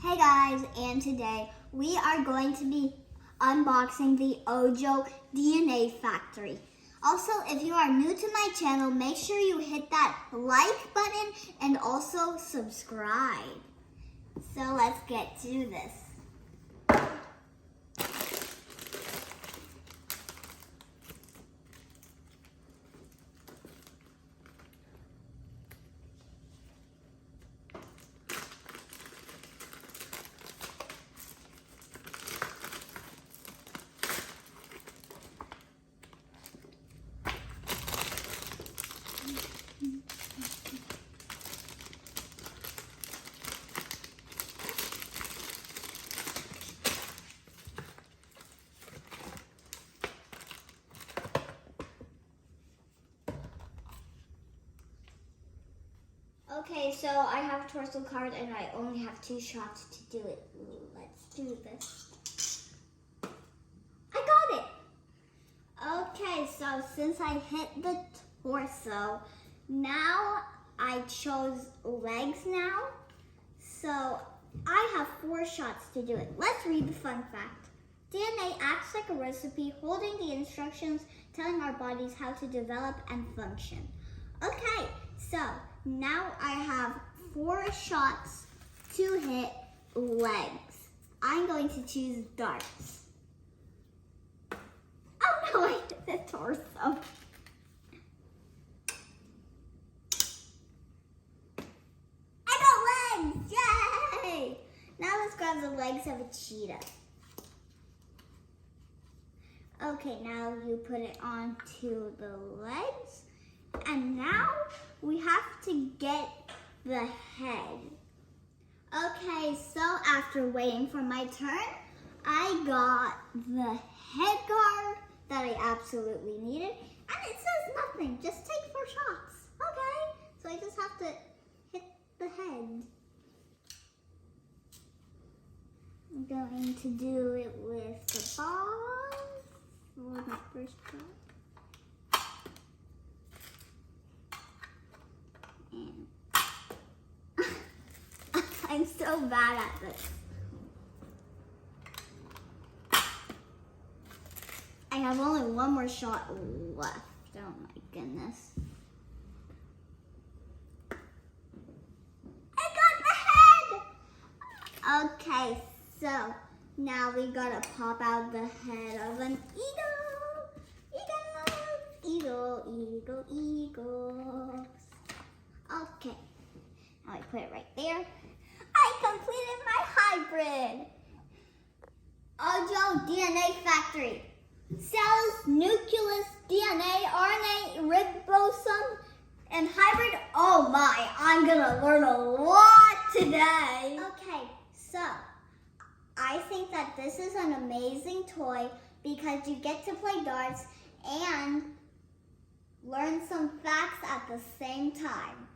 Hey guys, and today we are going to be unboxing the OJO DNA factory. Also, if you are new to my channel, make sure you hit that like button and also subscribe. So let's get to this. Okay, so I have a torso card and I only have 2 shots to do it. Let's do this. I got it! Okay, so since I hit the torso, now I chose legs now. So I have 4 shots to do it. Let's read the fun fact. DNA acts like a recipe, holding the instructions, telling our bodies how to develop and function. Okay, so now I have 4 shots to hit legs. I'm going to choose darts. Oh no, I hit the torso. I got legs! Yay! Now let's grab the legs of a cheetah. Okay, now you put it onto the legs. And now we have to get the head. Okay, so after waiting for my turn, I got the head guard that I absolutely needed. And it says nothing, just take 4 shots. Okay, so I just have to hit the head. I'm going to do it with the ball for my first shot. I'm so bad at this. I have only 1 more shot left. Oh my goodness. I got the head! Okay, so now we gotta pop out the head of an eagle. Okay, now I put it right there. I completed my hybrid. OJO DNA factory. Cells, nucleus, DNA, RNA, ribosome, and hybrid. Oh my, I'm gonna learn a lot today. Okay, so I think that this is an amazing toy because you get to play darts and learn some facts at the same time.